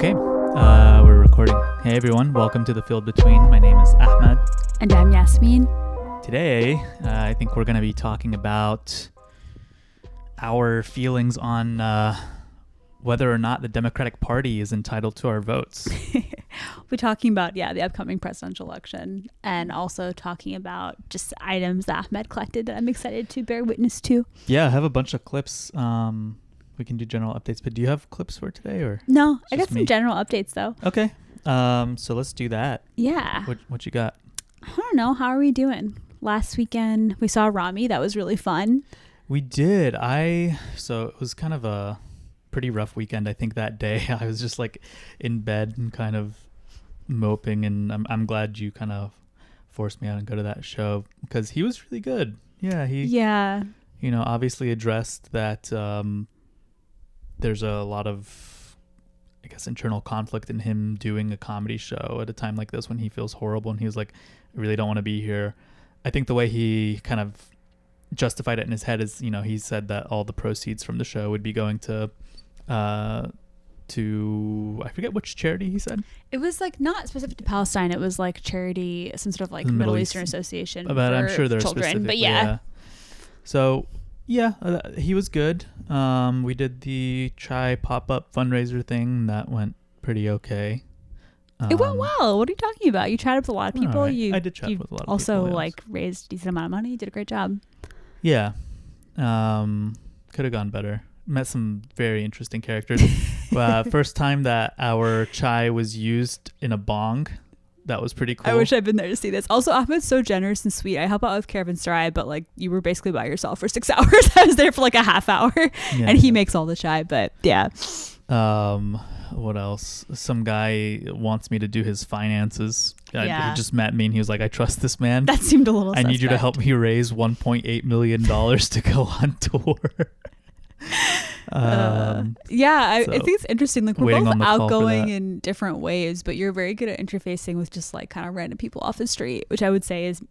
Okay, we're recording. Hey everyone, welcome to The Field Between. My name is Ahmed. And I'm Yasmin. Today, I think we're going to be talking about our feelings on whether or not the Democratic Party is entitled to our votes. We're talking about, the upcoming presidential election, and also talking about just items that Ahmed collected that I'm excited to bear witness to. Yeah, I have a bunch of clips. We can do general updates, but do you have clips for today or? No, I got me? some general updates though. Okay, so let's do that. Yeah. What you got? I don't know. How are we doing? Last weekend we saw Rami. That was really fun. We did. So it was kind of a pretty rough weekend. I think that day I was just like in bed and kind of moping, and I'm glad you kind of forced me out and go to that show because he was really good. Yeah, obviously addressed that there's a lot of, I guess, internal conflict in him doing a comedy show at a time like this when he feels horrible, and he was like, I really don't want to be here. I think the way he kind of justified it in his head is, he said that all the proceeds from the show would be going to I forget which charity he said. It was like not specific to Palestine. It was like charity, some sort of like Middle Eastern Association but for I'm sure they're children. But yeah. So he was good. We did the chai pop-up fundraiser thing. That went pretty okay. It went well. What are you talking about? You chatted with a lot of people. Right. I did chat with a lot of people. Also raised a decent amount of money. You did a great job. Yeah. Could have gone better. Met some very interesting characters. First time that our chai was used in a bong. That was pretty cool. I wish I'd been there to see this. Also, Ahmed's so generous and sweet. I help out with caravanserai, but like you were basically by yourself for 6 hours. I was there for like a half hour, and he makes all the chai. But yeah. What else? Some guy wants me to do his finances. He just met me and he was like, I trust this man. That seemed a little I need you to help me raise $1.8 million to go on tour. I think it's interesting. Like we're both outgoing in different ways, but you're very good at interfacing with just like kind of random people off the street, which I would say is,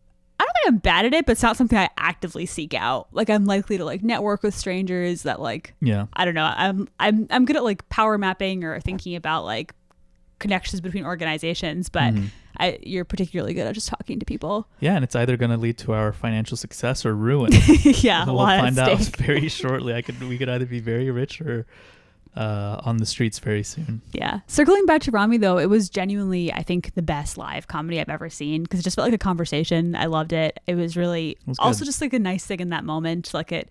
I don't think I'm bad at it, but it's not something I actively seek out. Like I'm likely to like network with strangers that like, I don't know. I'm good at like power mapping or thinking about like connections between organizations, but you're particularly good at just talking to people. Yeah, and it's either going to lead to our financial success or ruin. We'll find out very shortly. We could either be very rich or on the streets very soon. Yeah. Circling back to Rami though, it was genuinely, I think, the best live comedy I've ever seen because it just felt like a conversation. I loved it. It was really also just like a nice thing in that moment. Like it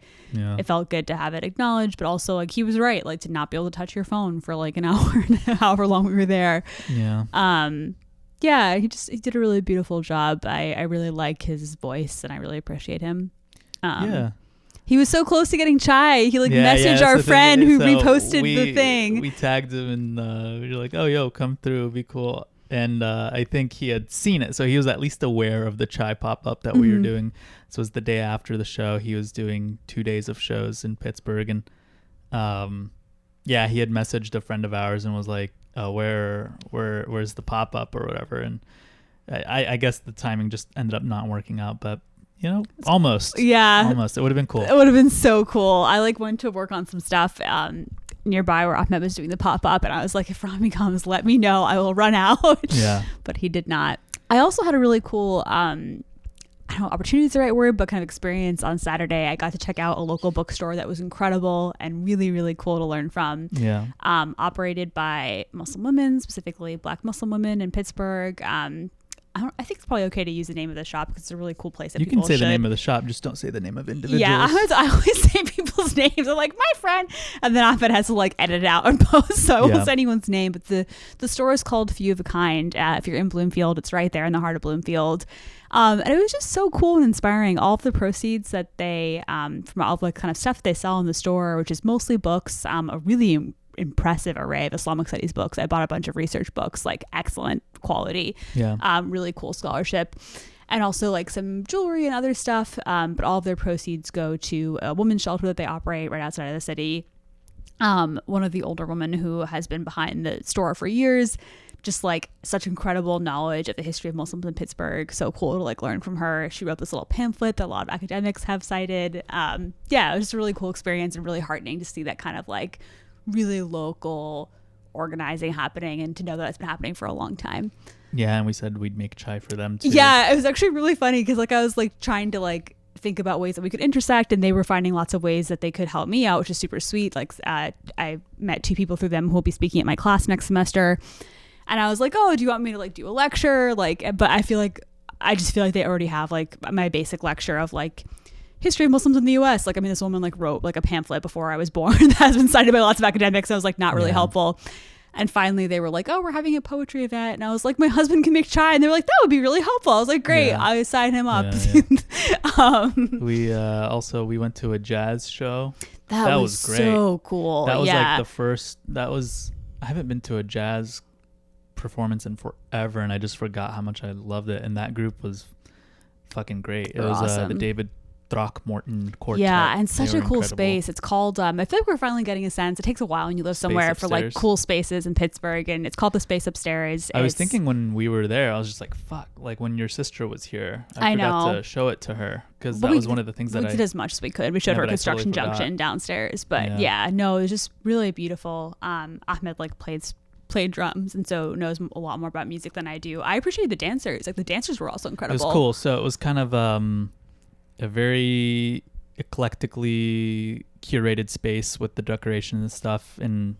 felt good to have it acknowledged, but also like he was right, like to not be able to touch your phone for like an hour and however long we were there. He did a really beautiful job. I really like his voice and I really appreciate him. He was so close to getting chai. He messaged our friend who reposted the thing. We tagged him and we were like, oh, yo, come through. It'd be cool. And I think he had seen it. So he was at least aware of the chai pop-up that we were doing. So it was the day after the show. He was doing 2 days of shows in Pittsburgh. And he had messaged a friend of ours and was like, oh, where's the pop-up or whatever. And I guess the timing just ended up not working out. But almost. Yeah. Almost. It would have been cool. It would have been so cool. I went to work on some stuff nearby where Ahmed was doing the pop-up, and I was like, if Rami comes, let me know. I will run out. Yeah. But he did not. I also had a really cool, I don't know, opportunity is the right word, but kind of experience on Saturday. I got to check out a local bookstore that was incredible and really, really cool to learn from. Yeah. Operated by Muslim women, specifically Black Muslim women in Pittsburgh. I think it's probably okay to use the name of the shop because it's a really cool place that people should. You can say the name of the shop, just don't say the name of individuals. Yeah, I always say people's names. I'm like, my friend. And then Ahmed has to edit it out and post, so I won't say anyone's name. But the store is called Few of a Kind. If you're in Bloomfield, it's right there in the heart of Bloomfield. And it was just so cool and inspiring. All of the proceeds that they, from all of the kind of stuff they sell in the store, which is mostly books, a really impressive array of Islamic studies books. I bought a bunch of research books, excellent quality, really cool scholarship, and also some jewelry and other stuff. But all of their proceeds go to a women's shelter that they operate right outside of the city. One of the older women who has been behind the store for years, just such incredible knowledge of the history of Muslims in Pittsburgh. So cool to learn from her. She wrote this little pamphlet that a lot of academics have cited. It was just a really cool experience and really heartening to see that kind of really local organizing happening, and to know that it's been happening for a long time. Yeah, and we said we'd make chai for them too. Yeah, it was actually really funny because like I was like trying to like think about ways that we could intersect, and they were finding lots of ways that they could help me out, which is super sweet. Like I met 2 people through them who will be speaking at my class next semester, and I was like, oh, do you want me to like do a lecture? Like, but I just feel like they already have like my basic lecture of like history of Muslims in the US. Like, I mean, this woman like wrote like a pamphlet before I was born that has been cited by lots of academics. And I was like not really helpful. And finally they were like, oh, we're having a poetry event. And I was like, my husband can make chai. And they were like, that would be really helpful. I was like, great. I signed him up. We went to a jazz show. That was great. So cool. That was like the first, I haven't been to a jazz performance in forever, and I just forgot how much I loved it. And that group was fucking great. It was awesome. The David Throckmorton Quartet. Yeah, and such a cool space. It's called I feel like we're finally getting a sense. It takes a while when you live somewhere for like cool spaces in Pittsburgh, and it's called the Space Upstairs. I was thinking when we were there, I was just like, fuck, like when your sister was here, I forgot to show it to her, because that was one of the things that we did as much as we could. We showed her Construction Junction downstairs, but no, it was just really beautiful. Ahmed like played drums, and so knows a lot more about music than I do. I appreciate the dancers. Like the dancers were also incredible. It was cool. So it was kind of a very eclectically curated space with the decoration and stuff, and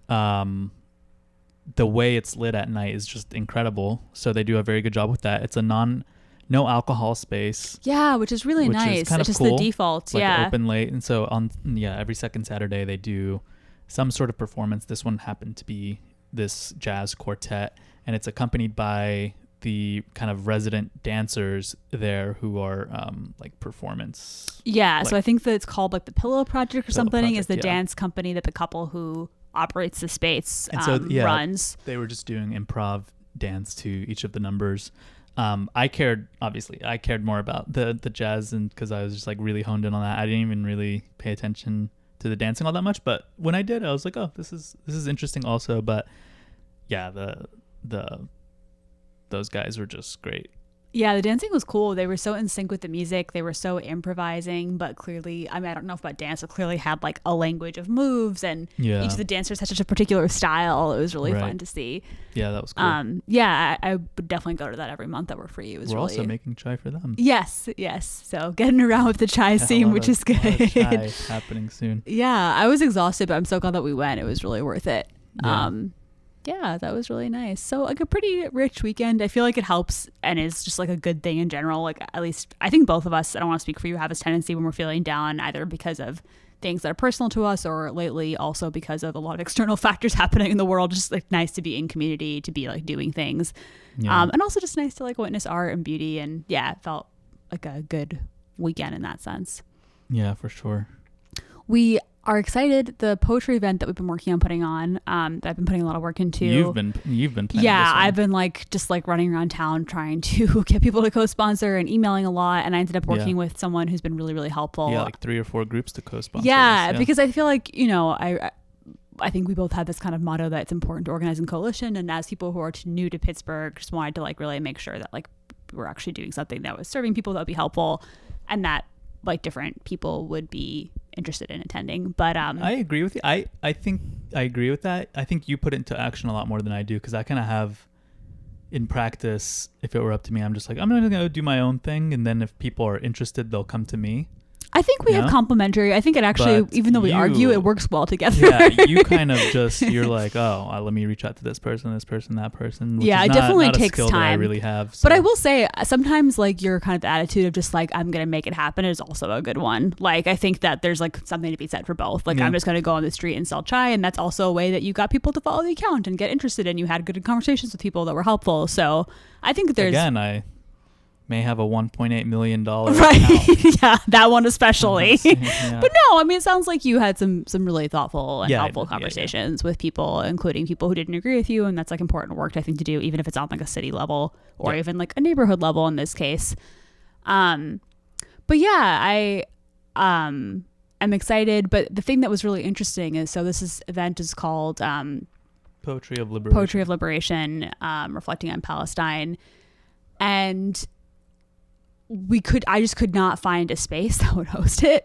the way it's lit at night is just incredible. So they do a very good job with that. It's a no alcohol space. Yeah, which is really nice. It's just cool. The default. Like open late, and so every second Saturday they do some sort of performance. This one happened to be this jazz quartet, and it's accompanied by the kind of resident dancers there who are like performance. Yeah, so I think that it's called like the Pillow Project or something. Is the dance company that the couple who operates the space runs. They were just doing improv dance to each of the numbers. I cared more about the jazz, and because I was just like really honed in on that. I didn't even really pay attention to the dancing all that much, but when I did, I was like, oh, this is interesting also. But yeah, those guys were just great. Yeah, the dancing was cool. They were so in sync with the music. They were so improvising, but clearly, I mean, I don't know about dance, but clearly had like a language of moves, and each of the dancers had such a particular style. It was really fun to see. Yeah, that was cool. Yeah, I would definitely go to that every month that were free. It was We're also making chai for them. Yes. So getting around with the chai scene, which is good. Chai happening soon. Yeah, I was exhausted, but I'm so glad that we went. It was really worth it. Yeah, that was really nice. So like a pretty rich weekend. I feel like it helps and is just like a good thing in general. Like at least I think both of us, I don't want to speak for you, have this tendency when we're feeling down, either because of things that are personal to us or lately also because of a lot of external factors happening in the world. Just like nice to be in community, to be like doing things. And also just nice to like witness art and beauty. And yeah, it felt like a good weekend in that sense. Yeah, for sure. We are excited. The poetry event that we've been working on putting on, that I've been putting a lot of work into. You've been planning. Yeah, I've been like just like running around town trying to get people to co-sponsor and emailing a lot, and I ended up working with someone who's been really, really helpful. Yeah, like 3 or 4 groups to co-sponsor. Yeah, because I feel like, you know, I think we both had this kind of motto that it's important to organize in coalition, and as people who are new to Pittsburgh, just wanted to like really make sure that like we're actually doing something that was serving people that would be helpful, and that like different people would be interested in attending. But I agree with you. I think I agree with that. I think you put it into action a lot more than I do, because I kind of have in practice, if it were up to me, I'm just like, I'm going to go do my own thing, and then if people are interested, they'll come to me. I think we have complementary. I think it actually, even though we argue, it works well together. Yeah, you kind of just, you're like, let me reach out to this person, that person. Which is it definitely takes time. That I really have. So. But I will say, sometimes like your kind of attitude of just like, I'm going to make it happen is also a good one. Like, I think that there's like something to be said for both. Like, I'm just going to go on the street and sell chai. And that's also a way that you got people to follow the account and get interested, and you had good conversations with people that were helpful. So I think there's... Again, I may have a $1.8 million right. Yeah, that one especially. Yeah. But no, I mean, it sounds like you had some really thoughtful and helpful conversations with people, including people who didn't agree with you, and that's like important work I think to do, even if it's on like a city level or even like a neighborhood level in this case. But yeah, I am excited. But the thing that was really interesting is, so this event is called Poetry of Liberation, reflecting on Palestine, and I just could not find a space that would host it.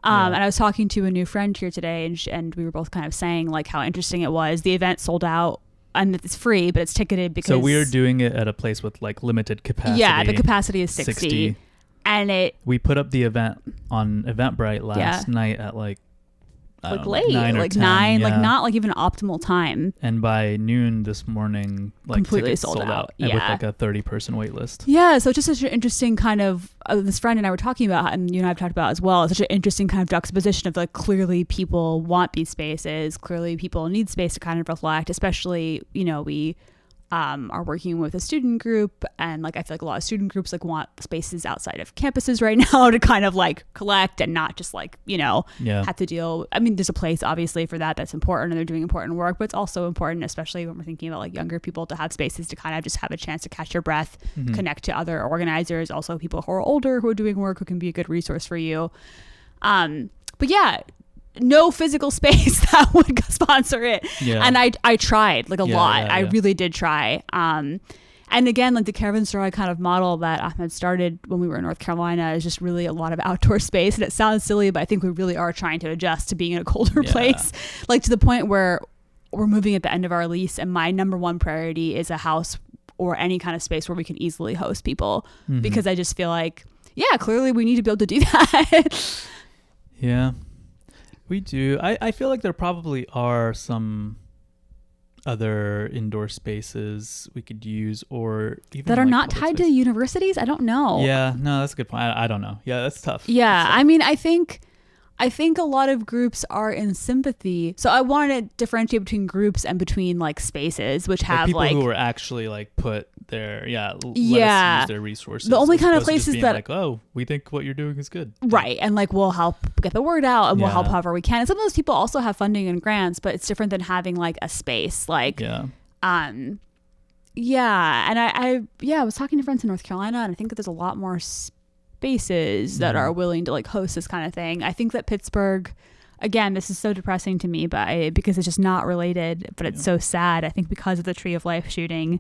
And I was talking to a new friend here today, and we were both kind of saying like how interesting it was. The event sold out, and it's free, but it's ticketed because. So we are doing it at a place with like limited capacity. Yeah, the capacity is 60. And we put up the event on Eventbrite last night at like late, 9 or like 10, 9, like not like even optimal time. And by noon this morning, like completely sold out. And with like a 30-person wait list. Yeah, so it's just such an interesting kind of this friend and I were talking about, and you and I have talked about as well. It's such an interesting kind of juxtaposition of like clearly people want these spaces, clearly people need space to kind of reflect, especially we are working with a student group, and like I feel like a lot of student groups like want spaces outside of campuses right now to kind of like collect and not just like have to deal. I mean, there's a place obviously for that's important, and they're doing important work, but it's also important, especially when we're thinking about like younger people, to have spaces to kind of just have a chance to catch your breath, connect to other organizers, also people who are older who are doing work who can be a good resource for you. But yeah, no physical space that would sponsor it. And I tried like a lot. I really did try. And again, like the Caravan Store kind of model that Ahmed started when we were in North Carolina is just really a lot of outdoor space. And it sounds silly, but I think we really are trying to adjust to being in a colder place, like to the point where we're moving at the end of our lease. And my number one priority is a house or any kind of space where we can easily host people, because I just feel like, clearly we need to be able to do that. Yeah. We do. I feel like there probably are some other indoor spaces we could use, or even that are like not tied to universities. I don't know. Yeah, no, that's a good point. I don't know. Yeah, that's tough. Yeah, I mean, I think a lot of groups are in sympathy. So I wanted to differentiate between groups and between like spaces, which have people like who are actually like put their let us use their resources. The only kind of places that like, oh, we think what you're doing is good, right? And like we'll help get the word out, and we'll help however we can. And some of those people also have funding and grants, but it's different than having like a space. Like and I was talking to friends in North Carolina, and I think that there's a lot more spaces that are willing to like host this kind of thing. I think that Pittsburgh, again, this is so depressing to me, but because it's just not related, but it's so sad. I think because of the Tree of Life shooting,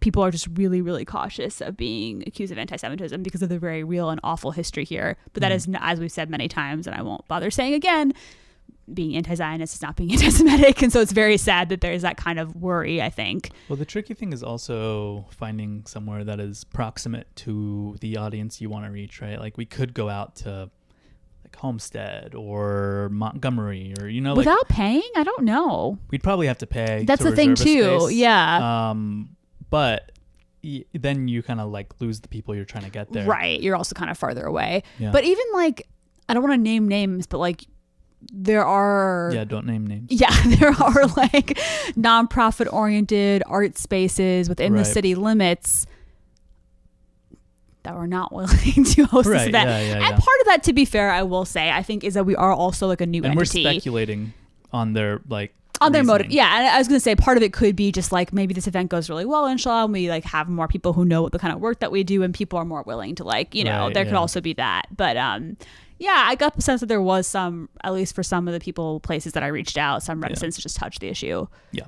people are just really, really cautious of being accused of anti-Semitism because of the very real and awful history here. But that is, as we've said many times, and I won't bother saying again, being anti-Zionist is not being anti-Semitic. And so it's very sad that there's that kind of worry, I think. Well, the tricky thing is also finding somewhere that is proximate to the audience you want to reach, right? Like we could go out to like Homestead or Montgomery or, without paying? I don't know. We'd probably have to pay. That's the thing too. Space. Yeah. But then you kind of like lose the people you're trying to get there. Right. You're also kind of farther away. Yeah. But even like, I don't want to name names, but like there are... Yeah, don't name names. Yeah, there are like nonprofit oriented art spaces within the city limits that were not willing to host this event. And part of that, to be fair, I will say, I think is that we are also like a new entity. And we're speculating on their like... on their motive. Yeah. And I was going to say part of it could be just like maybe this event goes really well, inshallah, and we like have more people who know the kind of work that we do, and people are more willing to like, there could also be that. But I got the sense that there was some, at least for some of the places that I reached out, some reticence to just touch the issue. Yeah.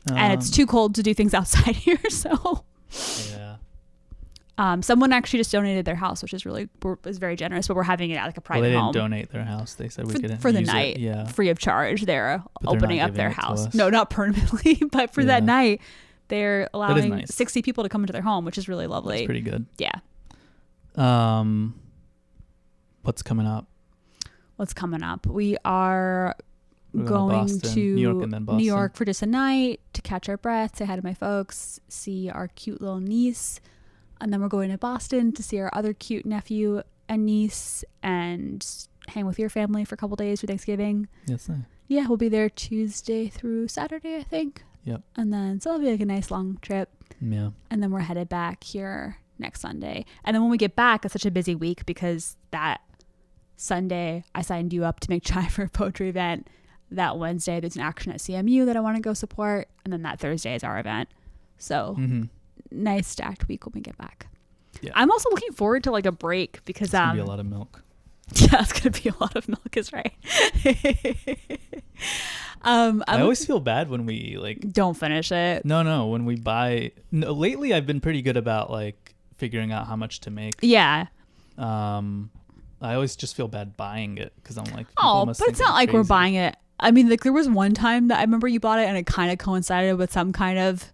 And it's too cold to do things outside here. So someone actually just donated their house, which is very generous, but we're having it at like a private home. They didn't donate their house. They said we could for the night, free of charge. They're opening up their house. No, not permanently, but for that night, they're allowing 60 people to come into their home, which is really lovely. That's pretty good. Yeah. What's coming up? We are going to New York and then Boston. New York for just a night to catch our breath, say hi to my folks, see our cute little niece. And then we're going to Boston to see our other cute nephew and niece and hang with your family for a couple days for Thanksgiving. Yes, sir. Yeah, we'll be there Tuesday through Saturday, I think. Yep. And then, so it'll be like a nice long trip. Yeah. And then we're headed back here next Sunday. And then when we get back, it's such a busy week because that Sunday I signed you up to make chai for a poetry event. That Wednesday there's an action at CMU that I want to go support. And then that Thursday is our event. So nice stacked week when we get back. Yeah. I'm also looking forward to like a break because it's gonna be a lot of milk. Yeah, it's gonna be a lot of milk, is right. I always feel bad when we like don't finish it. No, when we buy. No, lately I've been pretty good about like figuring out how much to make. Yeah. I always just feel bad buying it because I'm like, but it's not like we're buying it. I mean, like there was one time that I remember you bought it and it kind of coincided with some kind of.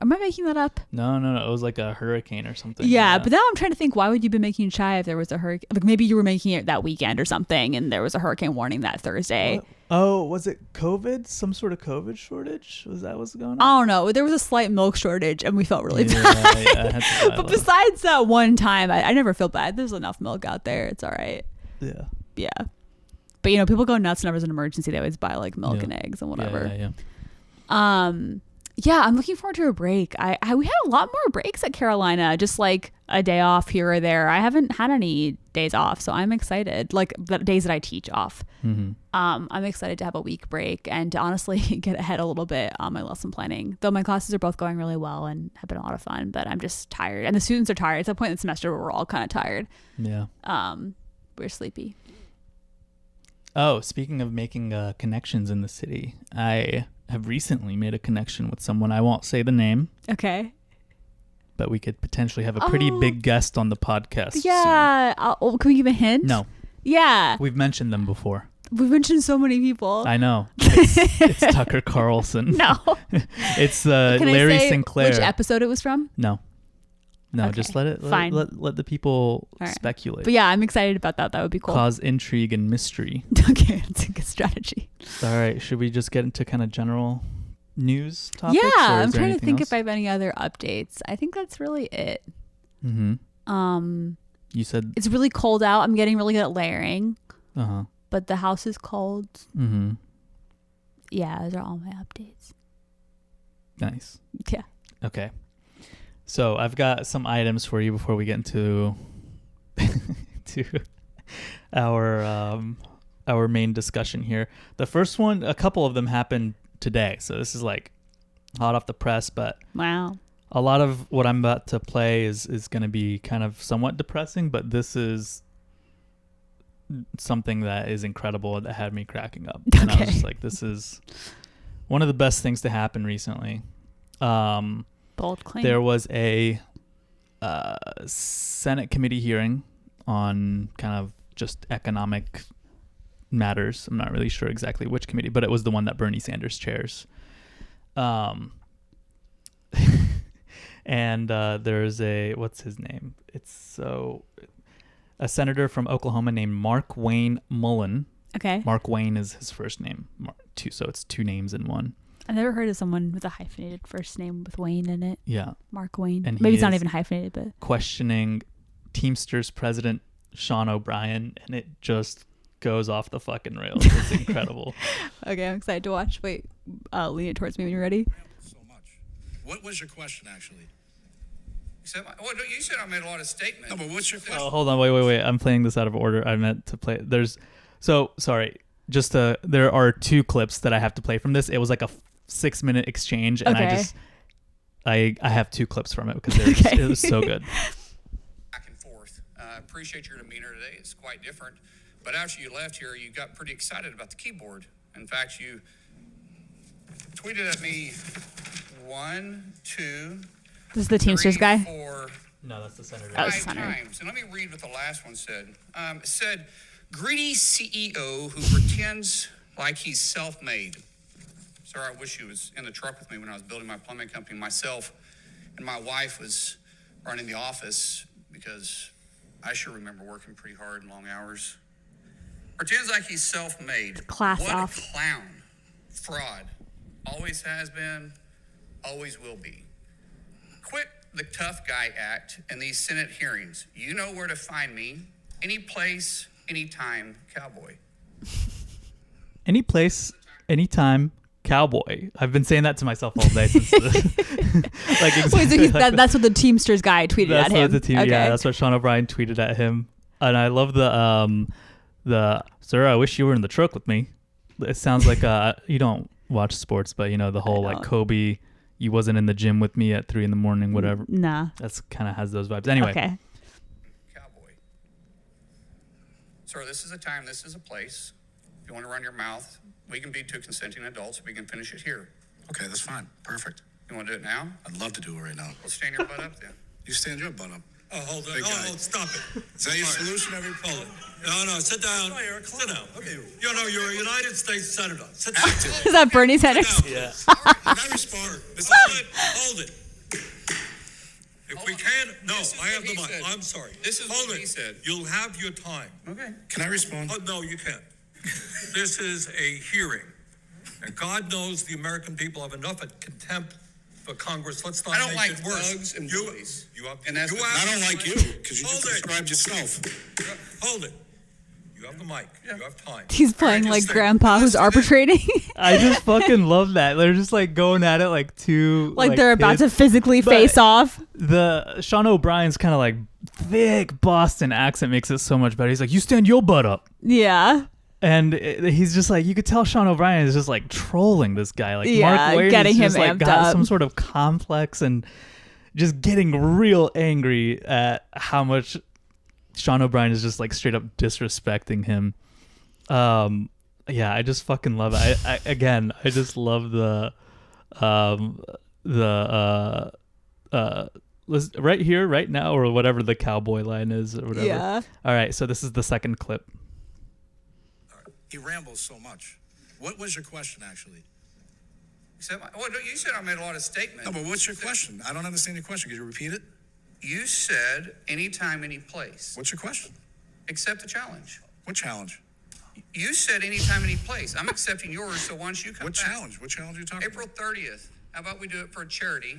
Am I making that up? No. It was like a hurricane or something. Yeah, but now I'm trying to think, why would you be making chai if there was a hurricane? Like maybe you were making it that weekend or something, and there was a hurricane warning that Thursday. What? Oh, was it COVID? Some sort of COVID shortage? Was that what's going on? I don't know. There was a slight milk shortage, and we felt really bad. Yeah, I had to buy but besides that one time, I never feel bad. There's enough milk out there. It's all right. Yeah. Yeah. But, you know, people go nuts whenever there's an emergency. They always buy, like, milk and eggs and whatever. Yeah, I'm looking forward to a break. We had a lot more breaks at Carolina, just like a day off here or there. I haven't had any days off, so I'm excited. Like the days that I teach off. Mm-hmm. I'm excited to have a week break and to honestly get ahead a little bit on my lesson planning. Though my classes are both going really well and have been a lot of fun, but I'm just tired. And the students are tired. It's a point in the semester where we're all kind of tired. Yeah. We're sleepy. Oh, speaking of making connections in the city, I have recently made a connection with someone. I won't say the name. Okay. But we could potentially have a pretty big guest on the podcast. Yeah. Can we give a hint? No. Yeah. We've mentioned them before. We've mentioned so many people. I know. It's Tucker Carlson. No. It's Can Larry I say Sinclair. which episode it was from? No. No, Okay. just let the people speculate. But yeah, I'm excited about that. That would be cool. Cause intrigue and mystery. Okay, that's a good strategy. All right, should we just get into kind of general news topics? Yeah, I'm trying to think else? if I have any other updates. I think that's really it. Mm-hmm. You said it's really cold out. I'm getting really good at layering. Uh-huh. But the house is cold. Mm-hmm. Yeah, those are all my updates. Nice. Yeah. Okay. So I've got some items for you before we get into to our main discussion here. The first one, a couple of them happened today, so this is like hot off the press. But wow, a lot of what I'm about to play is going to be kind of somewhat depressing, but this is something that is incredible that had me cracking up. And I was just like, this is one of the best things to happen recently. Bold claim. There was a Senate committee hearing on kind of just economic matters. I'm not really sure exactly which committee, but it was the one that Bernie Sanders chairs. And there's what's his name? It's a senator from Oklahoma named Mark Wayne Mullen. Okay. Mark Wayne is his first name, so it's two names in one. I've never heard of someone with a hyphenated first name with Wayne in it. Yeah. Mark Wayne. And maybe it's not even hyphenated, but questioning Teamsters president Sean O'Brien, and it just goes off the fucking rails. It's incredible. Okay, I'm excited to watch. Wait, lean it towards me when you're ready. So much. What was your question, actually? You said I made a lot of statements. No, but what's your question? Oh, hold on, wait. I'm playing this out of order. I meant to play. Sorry. There are two clips that I have to play from this. It was like a 6-minute exchange, and okay. I have two clips from it because it was so good. Back and forth. I appreciate your demeanor today. It's quite different. But after you left here, you got pretty excited about the keyboard. In fact, you tweeted at me 1, 2. This is the Teamsters 3, guy? 4, No, that's the senator. 5 times. And let me read what the last one said. It said, greedy CEO who pretends like he's self-made. Sir, I wish you was in the truck with me when I was building my plumbing company. Myself and my wife was running the office because I sure remember working pretty hard and long hours. Pretends like he's self-made. Class what off. a clown. Fraud. Always has been, always will be. Quit the tough guy act in these Senate hearings. You know where to find me. Any place, anytime, cowboy. Any place, anytime, cowboy. I've been saying that to myself all day since like exactly. Wait, so that's what the Teamsters guy tweeted at him. Okay. Yeah, that's what Sean O'Brien tweeted at him. And I love the sir, I wish you were in the truck with me. It sounds like you don't watch sports, but you know the whole like Kobe, you wasn't in the gym with me at 3 a.m, whatever. Nah. That's kind of has those vibes. Anyway. Okay. Cowboy. Sir, this is a time, this is a place. If you want to run your mouth, we can be two consenting adults. We can finish it here. Okay, that's fine. Perfect. You want to do it now? I'd love to do it right now. Well, stand your butt up then. You stand your butt up. Oh, hold on. Big guy. Oh, stop it. Is that your solution every Hold point? it. No, sit down. Sit down. Okay. You're a United States Senator. Sit down. Is that Bernie Sanders? Yeah. Can I respond? Hold it. If we can, no, I have the mic. said. I'm sorry. This is Hold what it. he said. You'll have your time. Okay. Can I respond? Oh, no, you can't. This is a hearing. And God knows the American people have enough contempt for Congress. Let's not I don't make like it worse. thugs and bullies. And that's you the- have I don't the like mic. you because you Hold just it. described yourself. Hold it. You have the mic. You have time. He's playing All right, like just say- grandpa who's listen, arbitrating. I just fucking love that. They're just like going at it like two like they're about to kids. physically But face off. The Sean O'Brien's kind of like thick Boston accent makes it so much better. He's like, "You stand your butt up," Yeah. and he's just like, you could tell Sean O'Brien is just like trolling this guy. Like Yeah, Mark Wade getting is just him like amped got up. some sort of complex and just getting real angry at how much Sean O'Brien is just like straight up disrespecting him. Yeah, I just fucking love it. I just love right here, right now, or whatever the cowboy line is, or whatever. Yeah. All right, so this is the second clip. He rambles so much. What was your question, actually? You said I made a lot of statements. No, but what's your question? I don't understand your question. Could you repeat it? You said anytime, any place. What's your question? Accept the challenge. What challenge? You said anytime, any place. I'm accepting yours, so why don't you come What back? challenge? What challenge are you talking April 30th. How about we do it for a charity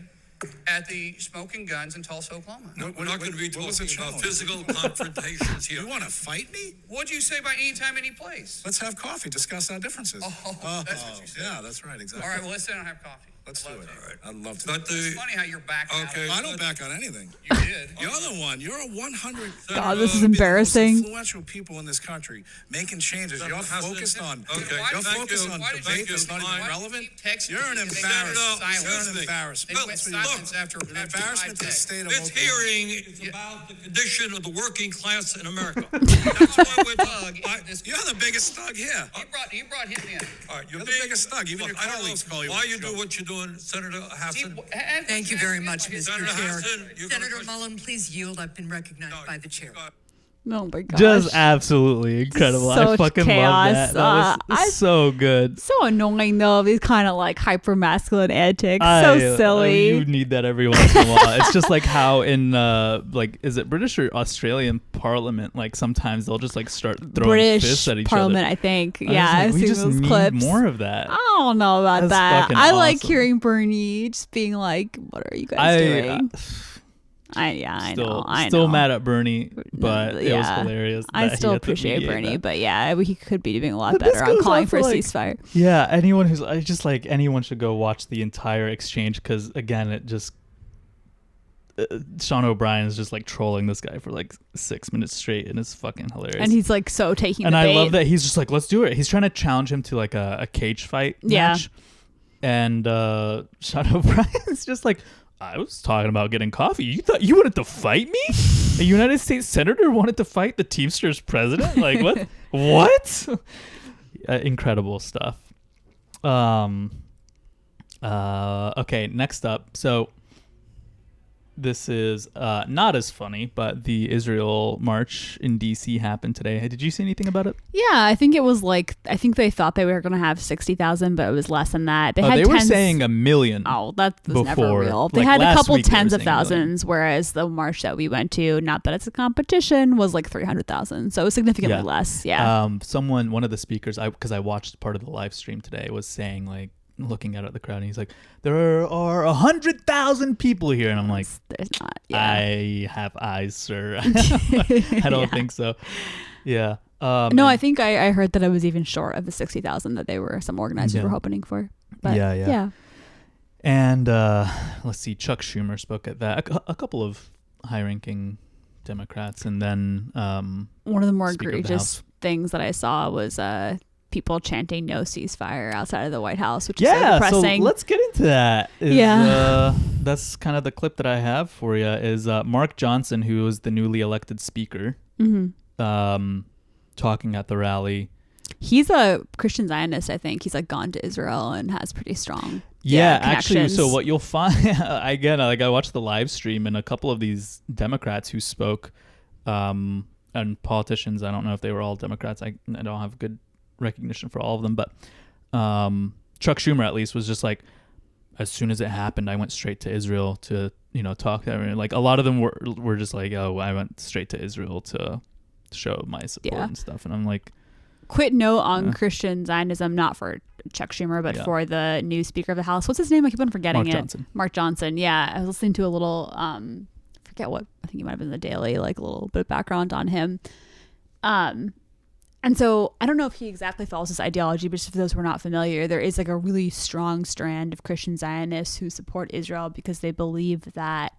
at the Smoking Guns in Tulsa, Oklahoma? No, we're not going to be what was the talking about challenge? physical confrontations here. You want to fight me? What'd you say by anytime, any place? Let's have coffee. Discuss our differences. That's what you said. Yeah, that's right. Exactly. All right, well, let's sit down and have coffee. Let's do I'd love it. to. All right. I'd love to. But It's funny how you're backing Okay. out. I don't back on anything. You did. You're the one. You're a 100. God, this is You're the most embarrassing. influential people in this country making changes. Senator You're Hassan- focused on. Okay. You're Thank focused you. on Why did debate you- that's not Why- even relevant. Keep texting You're an me and they embarrassment. went You're silent. an embarrassment. They went silence after You're an embarrassment to the state of This Oklahoma. hearing is about the condition of the working class in America. That's why we're talking. You're the biggest thug here. You brought him in. All right, You're the biggest thug. Even your I don't know colleagues call you. why a you do joke. what you're doing, Senator Hassan. Thank you very much, Mr. Senator Chair. Hassan, you're gonna Senator push- Mullen, please yield. I've been recognized No, by the chair. Oh my gosh. Just absolutely incredible. I Such fucking love that. chaos. That was so good. So annoying though, these kind of like hyper masculine antics. I- So silly. You need that every once in a while. It's just like how in like is it British or Australian Parliament? Like sometimes they'll just like start throwing British fists at each Parliament, other. I think. I was Yeah, like, I've we seen just those need clips. more of that. I don't know about That's that. fucking I like awesome. hearing Bernie just being like, "What are you guys doing?" I know. Still mad at Bernie, but it was hilarious. I that he still had to appreciate mediate Bernie, that. but yeah, he could be doing a lot But this better on goes calling on for a for, like- ceasefire. Yeah, anyone who's I just like anyone should go watch the entire exchange because again, it just Sean O'Brien is just like trolling this guy for like 6 minutes straight, and it's fucking hilarious. And he's like so taking and the I bait. love that he's just like, let's do it. He's trying to challenge him to like a cage fight Yeah. match, and Sean O'Brien's just like, I was talking about getting coffee. You thought you wanted to fight me? A United States senator wanted to fight the Teamsters president? Like what? What? Incredible stuff. Okay, next up. So this is not as funny, but the Israel march in DC happened today. Did you see anything about it? Yeah, I think it was like I think they thought they were going to have 60,000, but it was less than that. They had They were tens- saying 1 million. Oh, that was never before, real. They like, had a last couple week they were tens of saying 1 million. thousands, whereas the march that we went to, not that it's a competition, was like 300,000. So it was significantly less. Yeah. One of the speakers, because I watched part of the live stream today, was saying like, looking out at the crowd, and he's like, there are 100,000 people here, and I'm like, There's not. Yeah. I have eyes, sir. I don't think so. Yeah. No, I think I heard that it was even short of the 60,000 that some organizers were hoping for. But yeah. And let's see, Chuck Schumer spoke at that. A couple of high-ranking Democrats, and then one of the more Speaker of the egregious House. things that I saw was people chanting "No ceasefire" outside of the White House, which is so yeah, so depressing. let's get into that. Yeah. That's kind of the clip that I have for you is Mark Johnson, who was the newly elected speaker, Mm-hmm. talking at the rally. He's a Christian Zionist, I think. He's like gone to Israel and has pretty strong actually. So what you'll find again, like I watched the live stream, and a couple of these Democrats who spoke, and politicians, I don't know if they were all Democrats. I don't have good recognition for all of them, but Chuck Schumer at least was just like, as soon as it happened, I went straight to Israel to talk to everyone. Like a lot of them were just like, oh, I went straight to Israel to show my support and stuff, and I'm like, quick note on Christian Zionism, not for Chuck Schumer, but for the new Speaker of the House. What's his name? I keep on forgetting Mark Johnson. Yeah, I was listening to a little, forget what, I think he might have been the Daily, like a little bit of background on him. And so I don't know if he exactly follows this ideology, but just for those who are not familiar, there is like a really strong strand of Christian Zionists who support Israel because they believe that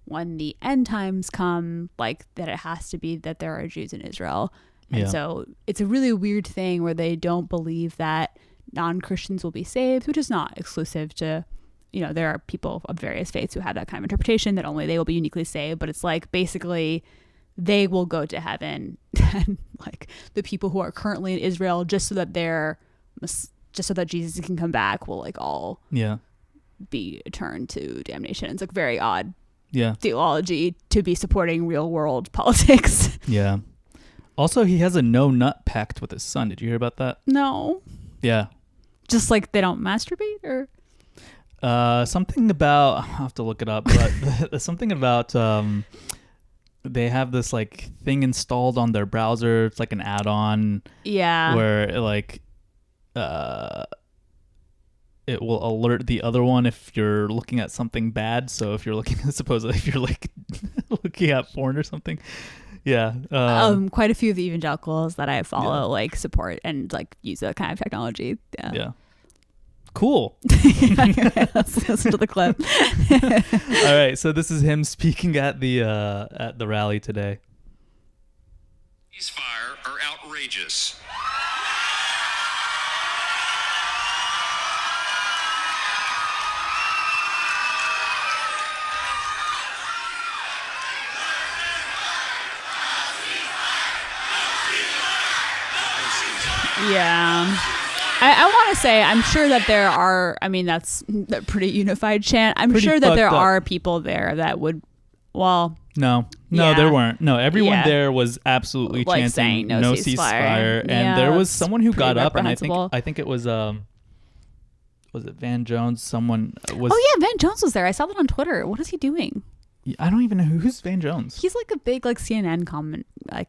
when the end times come, like that it has to be that there are Jews in Israel. And so it's a really weird thing where they don't believe that non-Christians will be saved, which is not exclusive to, there are people of various faiths who have that kind of interpretation that only they will be uniquely saved. But it's like basically they will go to heaven and like the people who are currently in Israel just so that Jesus can come back will like all be turned to damnation. It's like very odd theology to be supporting real world politics. Yeah. Also, he has a no nut pact with his son. Did you hear about that? No. Yeah. Just like they don't masturbate or? Something about, I'll have to look it up, but something about they have this like thing installed on their browser. It's like an add-on. Yeah. Where like it will alert the other one if you're looking at something bad. So if you're looking, supposedly if you're like looking at porn or something. Yeah. Quite a few of the evangelicals that I follow like support and like use that kind of technology. Yeah. Cool. Let's listen to the clip. All right. So this is him speaking at the rally today. Ceasefire are outrageous. Yeah. I want to say, I'm sure that there are, I mean, that's a pretty unified chant. I'm sure that there are people there that would, well. No, there weren't. No, everyone there was absolutely like chanting saying no ceasefire. And there was someone who got up, and I think it was it Van Jones? Someone was. Oh yeah, Van Jones was there. I saw that on Twitter. What is he doing? I don't even know who's Van Jones. He's like a big like CNN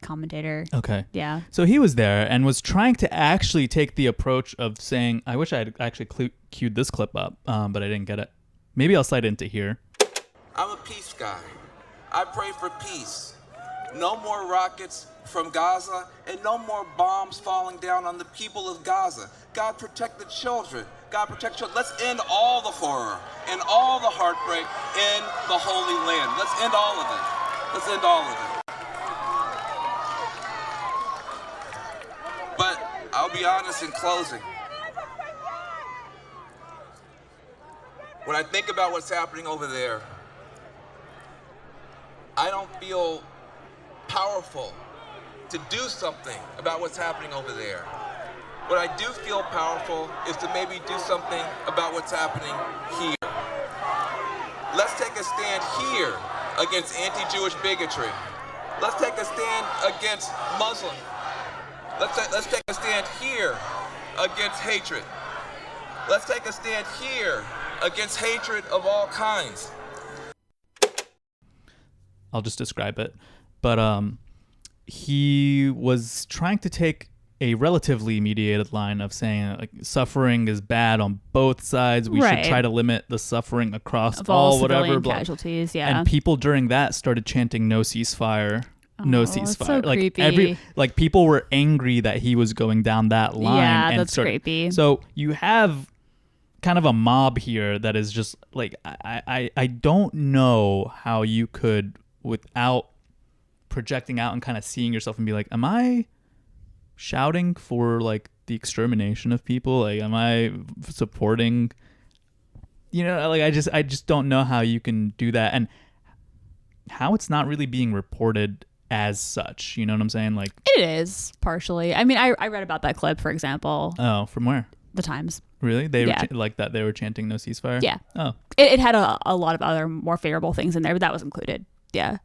commentator. Okay. Yeah. So he was there and was trying to actually take the approach of saying, I wish I had actually queued this clip up, but I didn't get it. Maybe I'll slide into here. I'm a peace guy. I pray for peace. No more rockets from Gaza and no more bombs falling down on the people of Gaza. God protect the children. God protect children. Let's end all the horror and all the heartbreak in the Holy Land. Let's end all of it. Let's end all of it. But I'll be honest in closing. When I think about what's happening over there, I don't feel powerful to do something about what's happening over there. What I do feel powerful is to maybe do something about what's happening here. Let's take a stand here against anti-Jewish bigotry. Let's take a stand against Muslims. Let's take a stand here against hatred. Let's take a stand here against hatred of all kinds. I'll just describe it. But he was trying to take a relatively mediated line of saying like suffering is bad on both sides. We should try to limit the suffering across all whatever casualties. Yeah. And people during that started chanting no ceasefire. No ceasefire. So like creepy. People were angry that he was going down that line. Yeah, and that's creepy. So you have kind of a mob here that is just like I don't know how you could, without projecting out and kind of seeing yourself and be like, am I shouting for like the extermination of people? Like, am I supporting, like I just don't know how you can do that, and how it's not really being reported as such. You know what I'm saying? Like, It is partially. I mean, I read about that clip, for example. oh, from where? The Times. Really? They Yeah. were like that. They were chanting no ceasefire. Yeah. Oh, It had a lot of other more favorable things in there, but that was included. Yeah.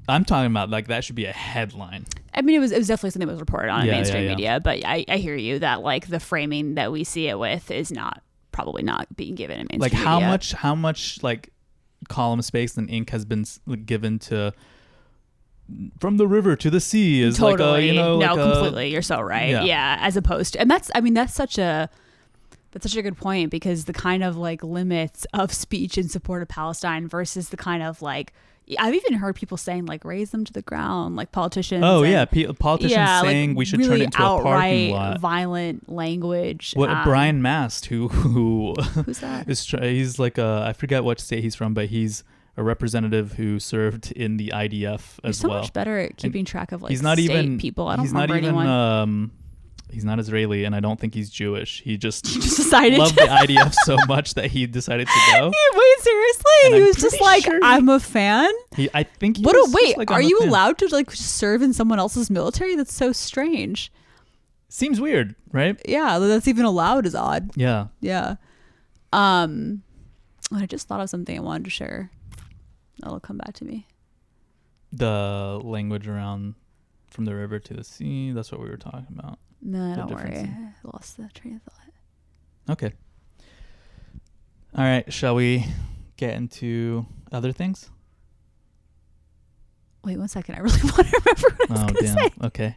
I'm talking about like that should be a headline. I mean, it was definitely something that was reported on in Yeah, mainstream yeah. media, but I hear you that like the framing that we see it with is probably not being given in mainstream Like media. how much like column space and ink has been given to from the river to the sea is Totally. like a, you know, no, like completely. You're so right. Yeah. Yeah. As opposed to, and that's such a good point, because the kind of like limits of speech in support of Palestine versus the kind of like, I've even heard people saying like raise them to the ground, like politicians. Oh and, yeah, politicians saying like we should really turn it into a parking outright lot. violent language. What Brian Mast, who Who's that? he's like I forget what state he's from, but he's a representative who served in the IDF You're as so well. much better at keeping track of like He's not state even people. I don't he's remember not even anyone. he's not Israeli, and I don't think he's Jewish. He just Just decided loved to- the IDF so much that he decided to go. Wait, seriously? And He I'm was just pretty like, sure I'm a fan. I think. He What? was just Wait, like, are I'm a you fan. allowed to like serve in someone else's military? That's so strange. Seems weird, right? Yeah, that's even allowed is odd. Yeah. Yeah. I just thought of something I wanted to share. That'll come back to me. The language around from the river to the sea. That's what we were talking about. No, The don't worry. differences. I lost the train of thought. Okay. All right. Shall we get into other things? Wait 1 second. I really want to remember what I was Oh, going to damn. say. Okay.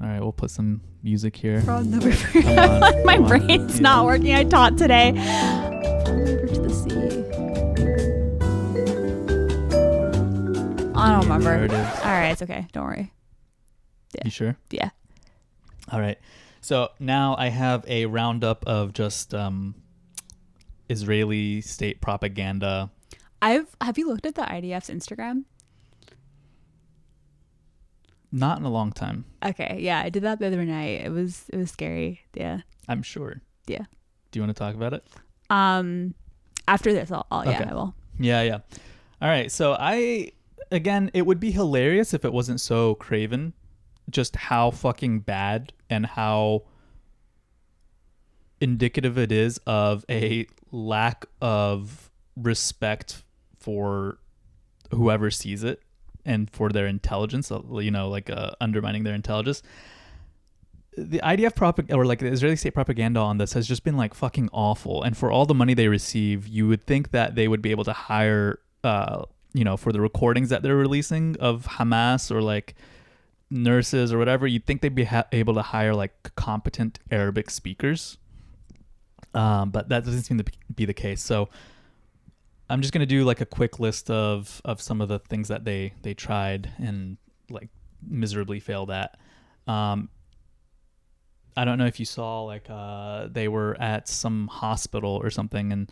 All right. We'll put some music here. From the river. Come on, My come on. brain's Yeah. not working. I taught today. From the river to the sea. I don't remember. Narratives. All right, it's okay. Don't worry. You sure? Yeah. All right. So now I have a roundup of just Israeli state propaganda. Have you looked at the IDF's Instagram? Not in a long time, Okay, yeah, I did that the other night. It was scary. Yeah. I'm sure. Yeah. Do you want to talk about it? After this, I'll Okay. yeah, I will. Yeah. All right. So again, it would be hilarious if it wasn't so craven, just how fucking bad and how indicative it is of a lack of respect for whoever sees it and for their intelligence, you know, like undermining their intelligence. The IDF or like the Israeli state propaganda on this has just been like fucking awful. And for all the money they receive, you would think that they would be able to hire, you know, for the recordings that they're releasing of Hamas or like nurses or whatever, you'd think they'd be able to hire like competent Arabic speakers. But that doesn't seem to be the case. So I'm just going to do like a quick list of some of the things that they tried and like miserably failed at. I don't know if you saw like they were at some hospital or something and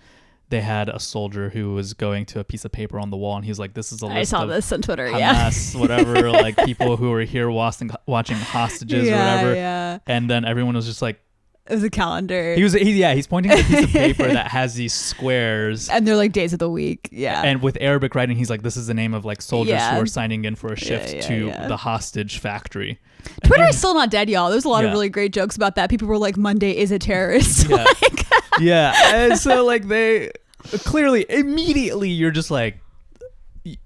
they had a soldier who was going to a piece of paper on the wall and he's like, this is a list I saw of this on Twitter. Hamas, whatever, like people who are here watching hostages or whatever. Yeah. And then everyone was just like, It was a calendar. he's pointing to a piece of paper that has these squares. And they're like days of the week. Yeah. And with Arabic writing, he's like, this is the name of like soldiers Yeah. who are signing in for a shift to yeah. the hostage factory. Twitter is still not dead, y'all. There's a lot of Yeah. really great jokes about that. People were like, Monday is a terrorist. Yeah. Yeah. And so like they clearly immediately you're just like,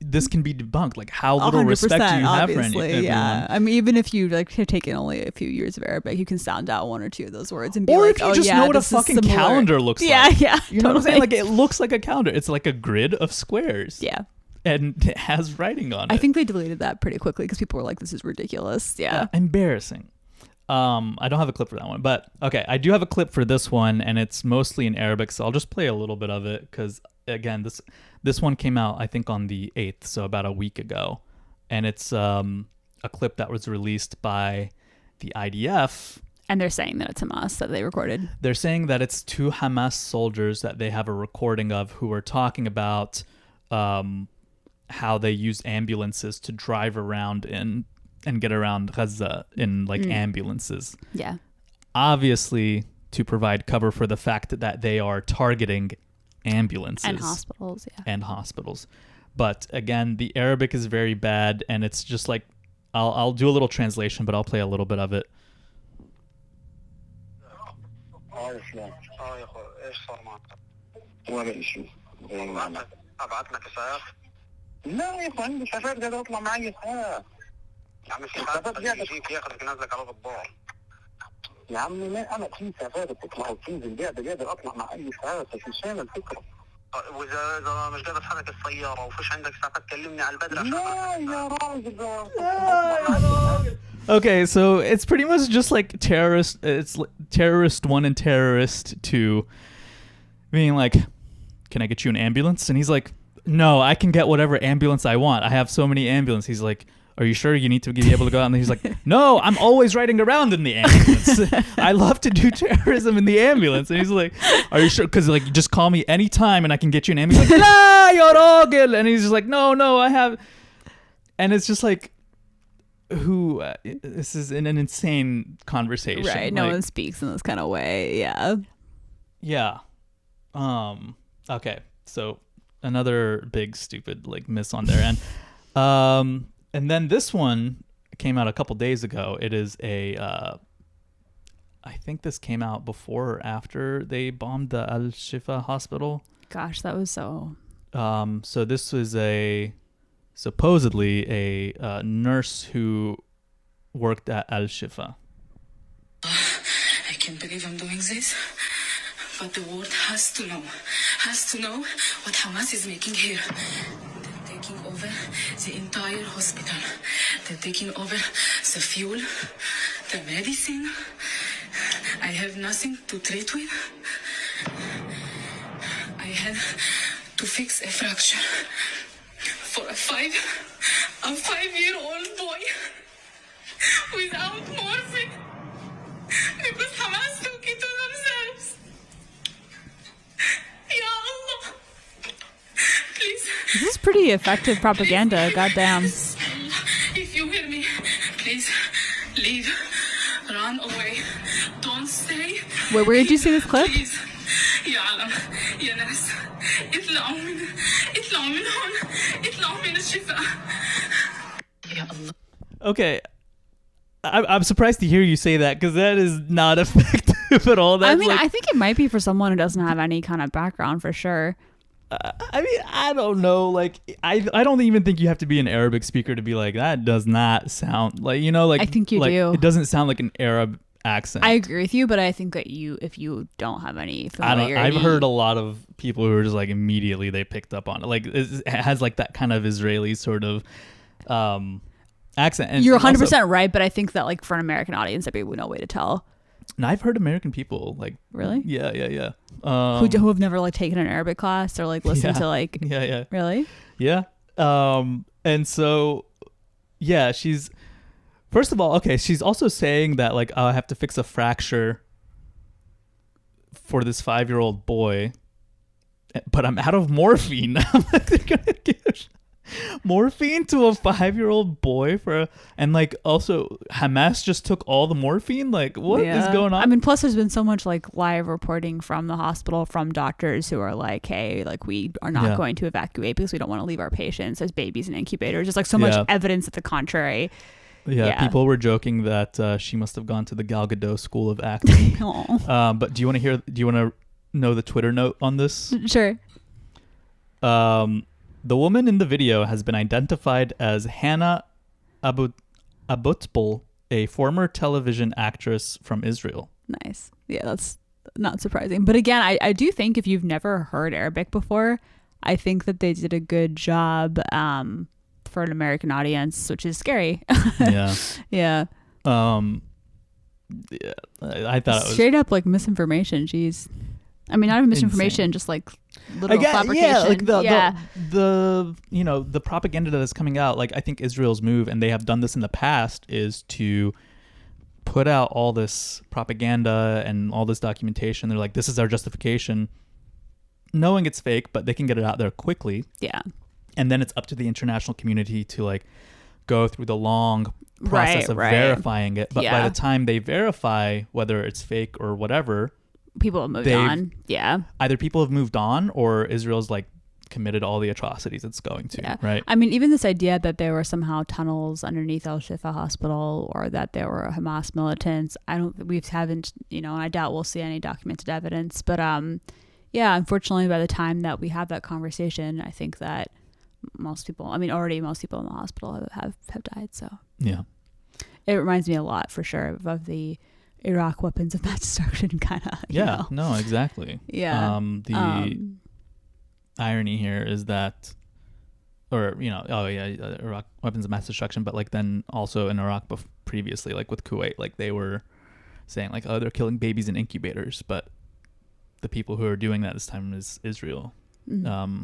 this can be debunked. Like how little respect do you have for anyone? Yeah. I mean, even if you like have taken only a few years of Arabic, you can sound out one or two of those words and be Or like, if you oh just yeah, know what a this is fucking similar. calendar looks Yeah, like. yeah. You know what I'm saying? totally. Like it looks like a calendar. It's like a grid of squares. Yeah. And it has writing on it. I think they deleted that pretty quickly because people were like, this is ridiculous. Yeah. Embarrassing. I don't have a clip for that one, but okay, I do have a clip for this one, and it's mostly in Arabic, so I'll just play a little bit of it because again, this one came out I think on the 8th, so about a week ago, and it's a clip that was released by the IDF. And they're saying that it's Hamas that they recorded. They're saying that it's two Hamas soldiers that they have a recording of who are talking about how they used ambulances to drive around in and get around Gaza in like ambulances. Yeah. Obviously to provide cover for the fact that they are targeting ambulances And hospitals. Yeah. and hospitals. But again, the Arabic is very bad, and it's just like I'll do a little translation, but I'll play a little bit of it. لا يا اخوان الشفاف ده اطلع معايا اسعاف يا عم الشفاف يجيك ياخدك نازلك على الضباط يا عم ما انا في سفاره بتطلع وتنزل قادر اطلع مع اي اسعاف بس مش فاهم الفكره واذا مش قادر اتحرك السياره وفيش عندك اسعاف تكلمني على البدر لا يا راجل. Okay, so it's pretty much just like terrorist. It's terrorist 1 and terrorist 2, being like, "Can I get you an ambulance?" And he's like, "No, I can get whatever ambulance I want. I have so many ambulances." He's like, "Are you sure you need to be able to go out?" And he's like, "No, I'm always riding around in the ambulance. I love to do terrorism in the ambulance." And he's like, "Are you sure? Because like, just call me anytime and I can get you an ambulance." Like, "La, ya ragel." And he's just like, "No, I have." And it's just like, who? This is an insane conversation. Right? No one speaks in this kind of way. Yeah. Yeah. Okay. So another big stupid like miss on their end. And then this one came out a couple days ago. It is I think this came out before or after they bombed the Al-Shifa hospital. Gosh, that was so. So this was supposedly a nurse who worked at Al-Shifa. I can't believe I'm doing this, but the world has to know what Hamas is making here. They're taking over the entire hospital. They're taking over the fuel, the medicine. I have nothing to treat with. I had to fix a fracture for a 5-year-old boy without morphine because Hamas took it to themselves. Ya Allah. Please. This is pretty effective propaganda. Goddamn. If you hear me, please leave. Run away. Don't stay. Wait, where did you see this clip? Please. يا عالم يا ناس اطلعوا من هون اطلعوا من الشفاء يا الله. Okay, I'm surprised to hear you say that because that is not effective at all. That's I mean, like, I think it might be for someone who doesn't have any kind of background for sure. I mean, I don't know. Like, I don't even think you have to be an Arabic speaker to be like, that does not sound like, like. I think you like, do. It doesn't sound like an Arab accent. I agree with you, but I think that if you don't have any familiarity. I've heard a lot of people who are just like immediately they picked up on it. Like, it has like that kind of Israeli sort of accent. And you're 100% right, but I think that like for an American audience, there'd be no way to tell. And I've heard American people like really, yeah, who have never like taken an Arabic class or like listened to like really, yeah, and so yeah, she's first of all okay. She's also saying that like I have to fix a fracture for this 5-year-old boy, but I'm out of morphine. I'm like, they're gonna give morphine to a 5-year-old boy and like also Hamas just took all the morphine. Like, what is going on? I mean, plus there's been so much like live reporting from the hospital from doctors who are like, hey, like we are not going to evacuate because we don't want to leave our patients as babies in incubators. Just like so much evidence to the contrary. People were joking that she must have gone to the Gal Gadot School of Acting. But do you want to know the Twitter note on this? Sure. The woman in the video has been identified as Hannah Abutbul, a former television actress from Israel. Nice. Yeah, that's not surprising. But again, I do think if you've never heard Arabic before, I think that they did a good job for an American audience, which is scary. Yeah. Yeah. I thought it was straight up like misinformation. Jeez. I mean, not even misinformation, insane. Just like literal fabrication. Yeah, like the propaganda that is coming out. Like I think Israel's move, and they have done this in the past, is to put out all this propaganda and all this documentation. They're like, this is our justification, knowing it's fake, but they can get it out there quickly. Yeah. And then it's up to the international community to like go through the long process of verifying it. But by the time they verify whether it's fake or whatever, people have moved on. Yeah. Either people have moved on or Israel's like committed all the atrocities it's going to, right? I mean, even this idea that there were somehow tunnels underneath Al-Shifa Hospital, or that there were Hamas militants, we haven't, and I doubt we'll see any documented evidence. But unfortunately, by the time that we have that conversation, I think that most people in the hospital have died. So yeah, it reminds me a lot, for sure, of the Iraq weapons of mass destruction kind of. No, exactly. Yeah. The irony here is that, Iraq weapons of mass destruction, but like then also in Iraq previously, like with Kuwait, like they were saying like, oh, they're killing babies in incubators, but the people who are doing that this time is Israel. Mm-hmm.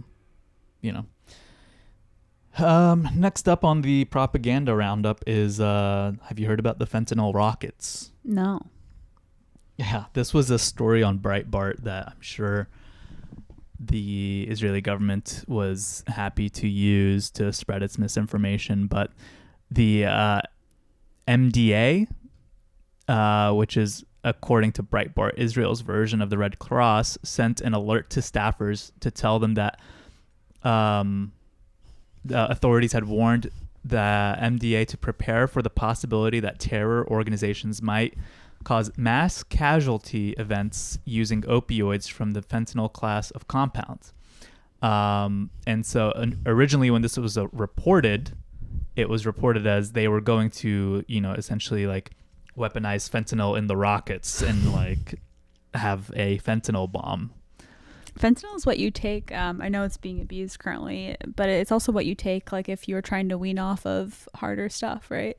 Next up on the propaganda roundup is, have you heard about the fentanyl rockets? No. Yeah, this was a story on Breitbart that I'm sure the Israeli government was happy to use to spread its misinformation, but the MDA, which is, according to Breitbart, Israel's version of the Red Cross, sent an alert to staffers to tell them that the authorities had warned the MDA to prepare for the possibility that terror organizations might cause mass casualty events using opioids from the fentanyl class of compounds. And so originally when this was reported, it was reported as they were going to, essentially like weaponize fentanyl in the rockets and like have a fentanyl bomb. Fentanyl is what you take. I know it's being abused currently, but it's also what you take like if you're trying to wean off of harder stuff, right?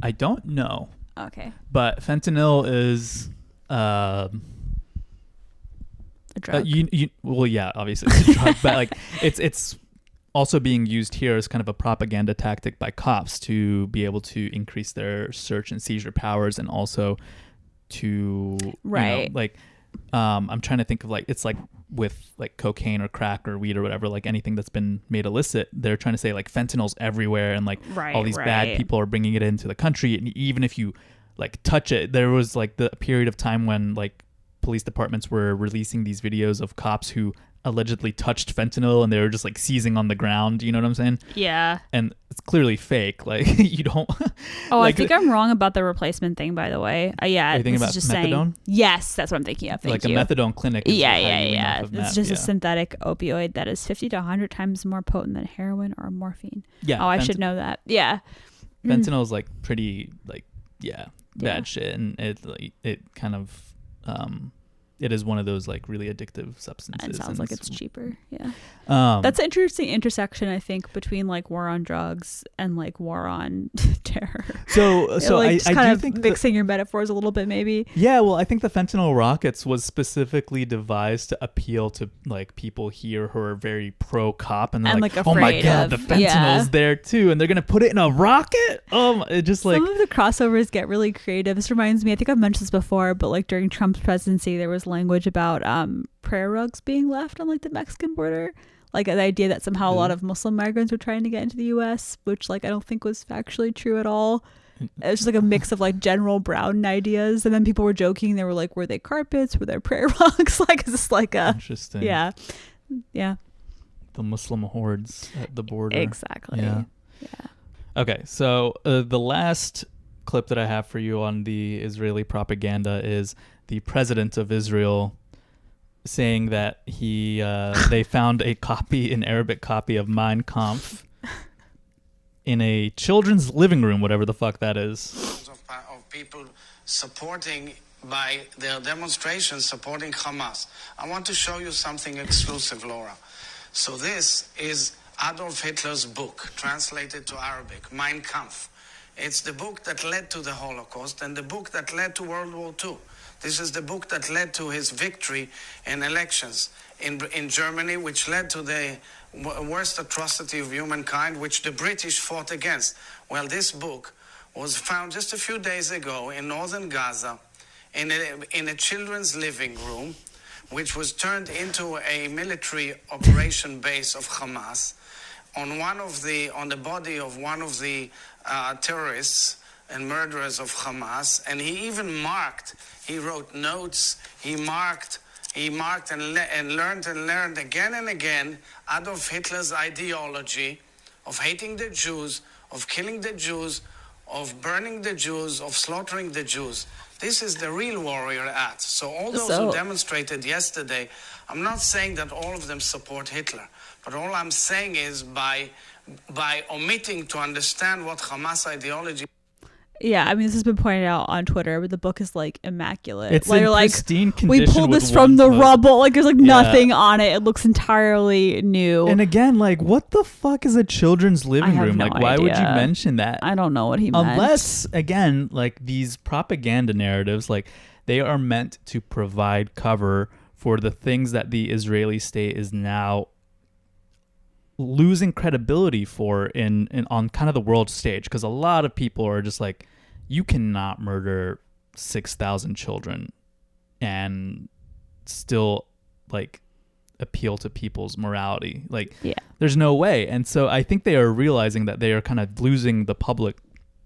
I don't know. Okay. But fentanyl is a drug. Obviously it's a drug, but like it's also being used here as kind of a propaganda tactic by cops to be able to increase their search and seizure powers, and also to I'm trying to think of like, it's like with like cocaine or crack or weed or whatever, like anything that's been made illicit, they're trying to say like fentanyl's everywhere and like all these bad people are bringing it into the country, and even if you like touch it, there was like the period of time when like police departments were releasing these videos of cops who allegedly touched fentanyl and they were just like seizing on the ground, you know what I'm saying? Yeah. And it's clearly fake. Like you don't I think I'm wrong about the replacement thing, by the way. Are you thinking about just methadone? Yes, that's what I'm thinking of. Thank you. A methadone clinic. Yeah. It's just a synthetic opioid that is 50 to 100 times more potent than heroin or morphine. Yeah. I should know that. Yeah. Fentanyl is like pretty bad shit, and it kind of it is one of those like really addictive substances. It sounds like it's cheaper. Yeah. That's an interesting intersection, I think, between like war on drugs and like war on terror. So like, I do think mixing your metaphors a little bit, maybe. Yeah, well, I think the fentanyl rockets was specifically devised to appeal to like people here who are very pro cop, and they're like, oh my god, the fentanyl's there too, and they're gonna put it in a rocket. It just like some of the crossovers get really creative. This reminds me, I think I've mentioned this before, but like during Trump's presidency, there was language about prayer rugs being left on like the Mexican border, like the idea that somehow a lot of Muslim migrants were trying to get into the US, which like I don't think was factually true at all. It was just like a mix of like General Brown ideas, and then people were joking, they were like, were they carpets, were there prayer rugs? Like, is this like a interesting? Yeah the Muslim hordes at the border. Exactly. Yeah. Okay, so the last clip that I have for you on the Israeli propaganda is the president of Israel saying that they found an Arabic copy of Mein Kampf in a children's living room, whatever the fuck that is. Of people supporting by their demonstrations, supporting Hamas. I want to show you something exclusive, Laura. So this is Adolf Hitler's book, translated to Arabic, Mein Kampf. It's the book that led to the Holocaust and the book that led to World War II. This is the book that led to his victory in elections in Germany, which led to the worst atrocity of humankind, which the British fought against. Well, this book was found just a few days ago in northern Gaza in a children's living room, which was turned into a military operation base of Hamas, on the body of one of the terrorists and murderers of Hamas. And he even he wrote notes, he he marked and learned again and again Adolf Hitler's ideology of hating the Jews, of killing the Jews, of burning the Jews, of slaughtering the Jews. This is the real warrior act. So all those who demonstrated yesterday, I'm not saying that all of them support Hitler, but all I'm saying is by omitting to understand what Hamas ideology. Yeah, I mean, this has been pointed out on Twitter, but the book is like immaculate. It's like, in pristine condition. We pulled this from the rubble. Like, there's like nothing on it. It looks entirely new. And again, like, what the fuck is a children's living room? Like, why would you mention that? I don't know what he meant. Unless, again, like these propaganda narratives, like they are meant to provide cover for the things that the Israeli state is now losing credibility for in on kind of the world stage, because a lot of people are just like, you cannot murder 6,000 children and still like appeal to people's morality. Like, there's no way. And so I think they are realizing that they are kind of losing the public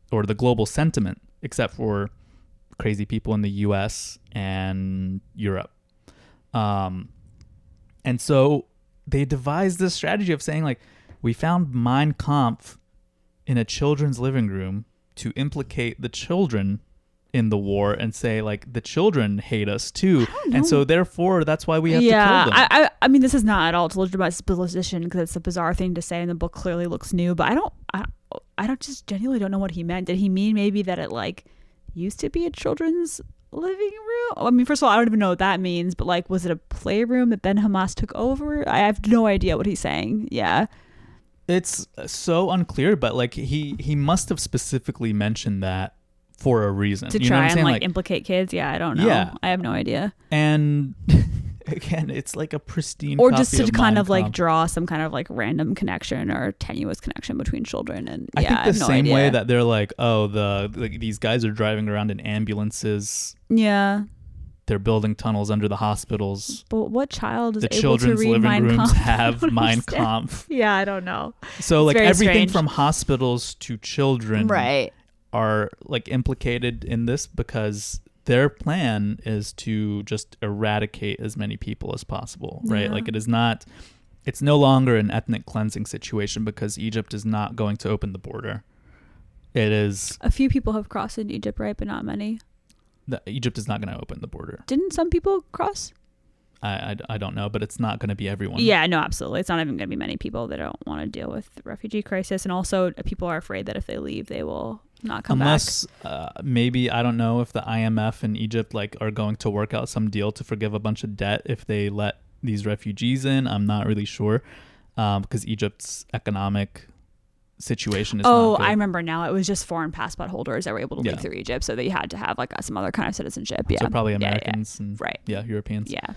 or the global sentiment, except for crazy people in the US and Europe. And so they devised this strategy of saying, like, we found Mein Kampf in a children's living room to implicate the children in the war and say, like, the children hate us too. And so therefore that's why we have to kill them. I mean, this is not at all to legitimize his position, because it's a bizarre thing to say, and the book clearly looks new, but I don't just genuinely don't know what he meant. Did he mean maybe that it like used to be a children's living room? I mean, first of all, I don't even know what that means, but like, was it a playroom that then Hamas took over? I have no idea what he's saying. Yeah, it's so unclear, but like he must have specifically mentioned that for a reason to try and like implicate kids. Yeah, I don't know. Yeah, I have no idea. And again, it's like a pristine or copy just to of kind Mein of like Kampf. draw some kind of like random connection or tenuous connection between children. And I think I have the no same idea. way that they're like, oh, these guys are driving around in ambulances. Yeah. They're building tunnels under the hospitals. But what child is the able children's to read living Mein rooms Kampf? have Mein Kampf? Yeah, I don't know. So It's like very everything strange. from hospitals to children, Right, are like implicated in this because their plan is to just eradicate as many people as possible, right? Yeah. Like it's no longer an ethnic cleansing situation because Egypt is not going to open the border. It is. A few people have crossed into Egypt, right? But not many. Egypt is not going to open the border. Didn't some people cross? I don't know, but it's not going to be everyone. Yeah, no, absolutely. It's not even going to be many people that don't want to deal with the refugee crisis. And also people are afraid that if they leave, they will not come Unless, maybe, I don't know if the IMF and Egypt like are going to work out some deal to forgive a bunch of debt if they let these refugees in. I'm not really sure because Egypt's economic situation is not good. I remember now. It was just foreign passport holders that were able to leave through Egypt, so they had to have like some other kind of citizenship. Yeah, so probably Americans and Europeans. Yeah.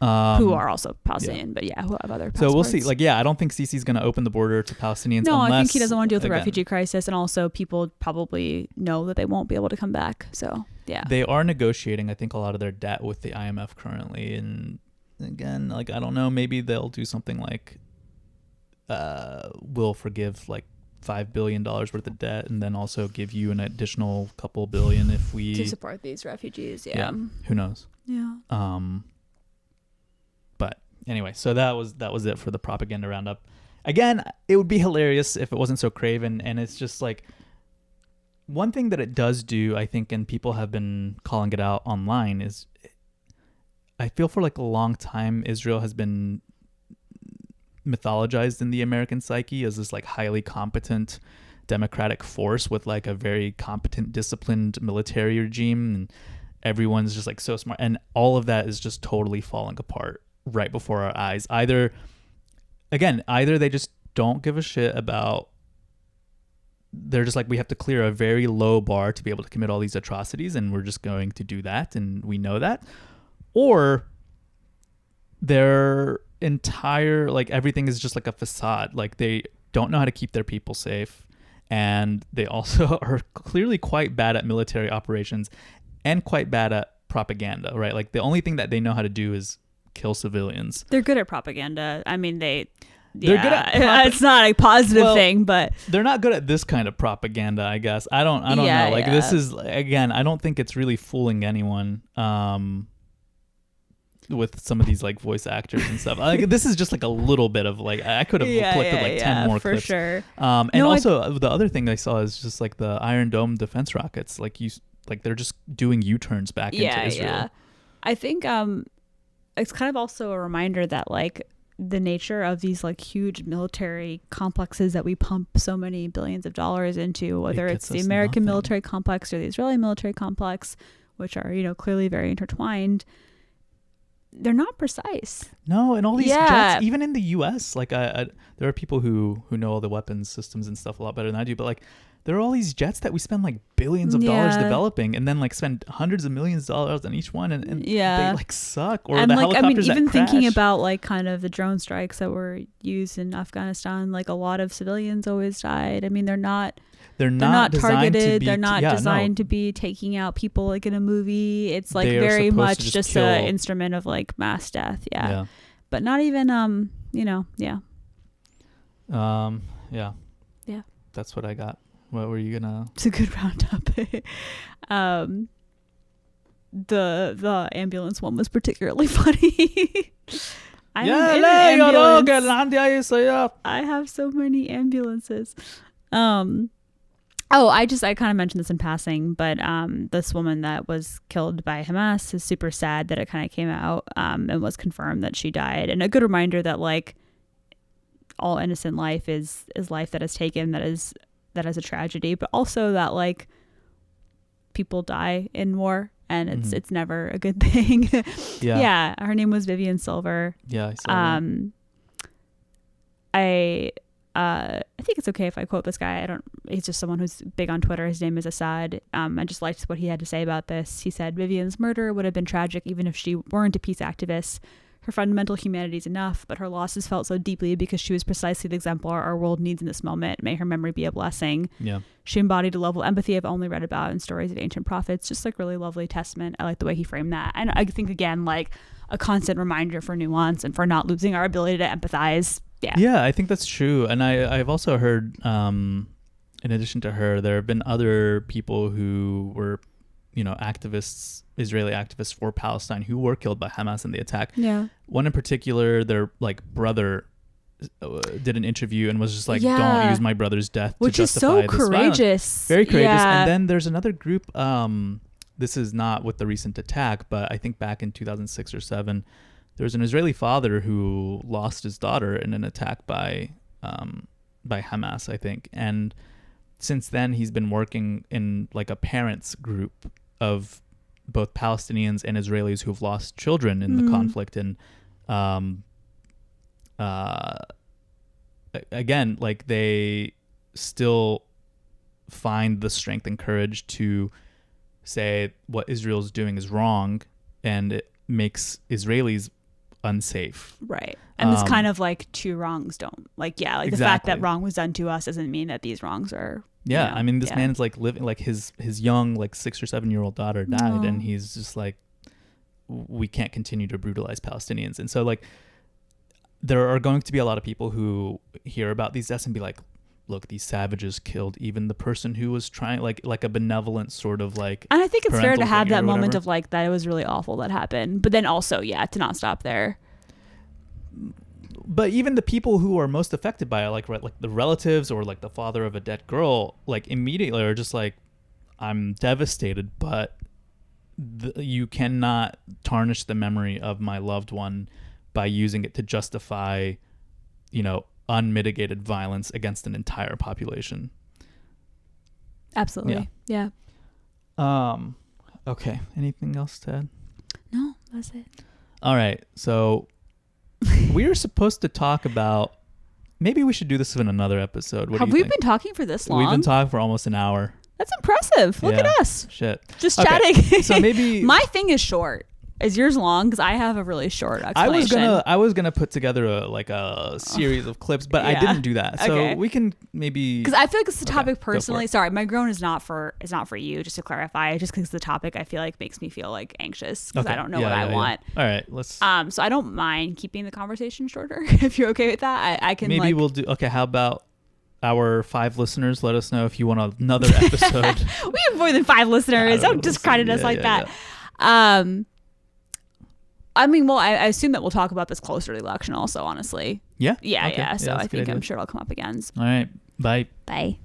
Who are also Palestinian, but who have other passports. So we'll see. Like, I don't think Sisi's going to open the border to Palestinians. No, unless, I think he doesn't want to deal with the refugee crisis, and also people probably know that they won't be able to come back. So yeah, they are negotiating, I think, a lot of their debt with the IMF currently, and again, like, I don't know, maybe they'll do something like we'll forgive like $5 billion worth of debt, and then also give you an additional couple billion if we to support these refugees. Yeah. Who knows? Yeah. But anyway, so that was it for the propaganda roundup. Again, it would be hilarious if it wasn't so craven, and it's just like one thing that it does do, I think, and people have been calling it out online, is I feel for like a long time Israel has been mythologized in the American psyche as this like highly competent democratic force with like a very competent, disciplined military regime, and everyone's just like so smart, and all of that is just totally falling apart right before our eyes. Either they just don't give a shit about, they're just like, we have to clear a very low bar to be able to commit all these atrocities, and we're just going to do that, and we know that. Or their entire, like, everything is just like a facade. Like, they don't know how to keep their people safe, and they also are clearly quite bad at military operations and quite bad at propaganda, right? Like, the only thing that they know how to do is kill civilians. They're good at propaganda. I mean, they're good at it's not a positive thing, but they're not good at this kind of propaganda, I guess. I don't know. Like, this is, again, I don't think it's really fooling anyone. with some of these like voice actors and stuff. Like this is just like a little bit of like I could have collected like 10 more for clips. Sure. And also the other thing I saw is just like the Iron Dome defense rockets. Like they're just doing U-turns back into Israel. Yeah. I think it's kind of also a reminder that like the nature of these like huge military complexes that we pump so many billions of dollars into, whether it's the American military complex or the Israeli military complex, which are, you know, clearly very intertwined, they're not precise. No, and all these jets, even in the U.S., like there are people who know all the weapons systems and stuff a lot better than I do, but like there are all these jets that we spend like billions of dollars developing and then like spend hundreds of millions of dollars on each one and they like suck. Or and the like, helicopters even that crash. Thinking about like kind of the drone strikes that were used in Afghanistan, like a lot of civilians always died. I mean, they're not targeted. They're not designed to be taking out people like in a movie. It's like very much just an instrument of like mass death. Yeah. But not even, you know, yeah. Yeah. That's what I got. What were you gonna? It's a good roundup. The ambulance one was particularly funny. I have so many ambulances. I kind of mentioned this in passing, but this woman that was killed by Hamas is super sad that it kind of came out and was confirmed that she died. And a good reminder that like all innocent life is life that is taken, that is a tragedy, but also that like people die in war and it's never a good thing. Yeah. Her name was Vivian Silver. Yeah, I saw I think it's okay if I quote this guy. He's just someone who's big on Twitter. His name is Assad. I just liked what he had to say about this. He said, Vivian's murder would have been tragic even if she weren't a peace activist. Her fundamental humanity is enough, but her loss is felt so deeply because she was precisely the exemplar our world needs in this moment. May her memory be a blessing. Yeah. She embodied a level of empathy I've only read about in stories of ancient prophets. Just like really lovely testament. I like the way he framed that. And I think, again, like a constant reminder for nuance and for not losing our ability to empathize. Yeah, I think that's true. And I've also heard, in addition to her, there have been other people who were, you know, Israeli activists for Palestine who were killed by Hamas in the attack. Yeah. One in particular, their like brother did an interview and was just like, don't use my brother's death to justify this violence. Which is so courageous. Very courageous. Yeah. And then there's another group, this is not with the recent attack, but I think back in 2006 or 7, there was an Israeli father who lost his daughter in an attack by Hamas, I think. And since then, he's been working in like a parents group of both Palestinians and Israelis who've lost children in the conflict. And again, like they still find the strength and courage to say what Israel's doing is wrong and it makes Israelis unsafe. Right. And it's kind of like two wrongs don't the fact that wrong was done to us doesn't mean that these wrongs are I mean this man's like living like his young like 6 or 7 year old daughter died and he's just like, we can't continue to brutalize Palestinians. And so like there are going to be a lot of people who hear about these deaths and be like, look, these savages killed even the person who was trying like a benevolent sort of like. And I think it's fair to have that moment of like that it was really awful that happened, but then also to not stop there. But even the people who are most affected by it, like the relatives or like the father of a dead girl, like immediately are just like, I'm devastated, but you cannot tarnish the memory of my loved one by using it to justify, you know, unmitigated violence against an entire population. Absolutely. Yeah. Okay. Anything else to add? No, that's it. All right. So we are supposed to talk about, maybe we should do this in another episode. Have we been talking for this long? We've been talking for almost an hour. That's impressive. Look at us. Shit. Just chatting. So maybe my thing is short. Is yours long? Because I have a really short explanation. I was gonna put together a series of clips, but I didn't do that. So we can maybe, because I feel like it's the topic personally. Sorry, my groan is not for you. Just to clarify, just because the topic I feel like makes me feel like anxious because I don't know what I want. All right, let's. So I don't mind keeping the conversation shorter if you're okay with that. I can maybe we'll do. Okay, how about our 5 listeners? Let us know if you want another episode. We have more than 5 listeners. Don't discredit us like that. I mean, well, I assume that we'll talk about this closer to the election also, honestly. Yeah? Yeah, Okay. yeah. So I that's a good think I'm idea. sure it'll come up again. All right. Bye. Bye.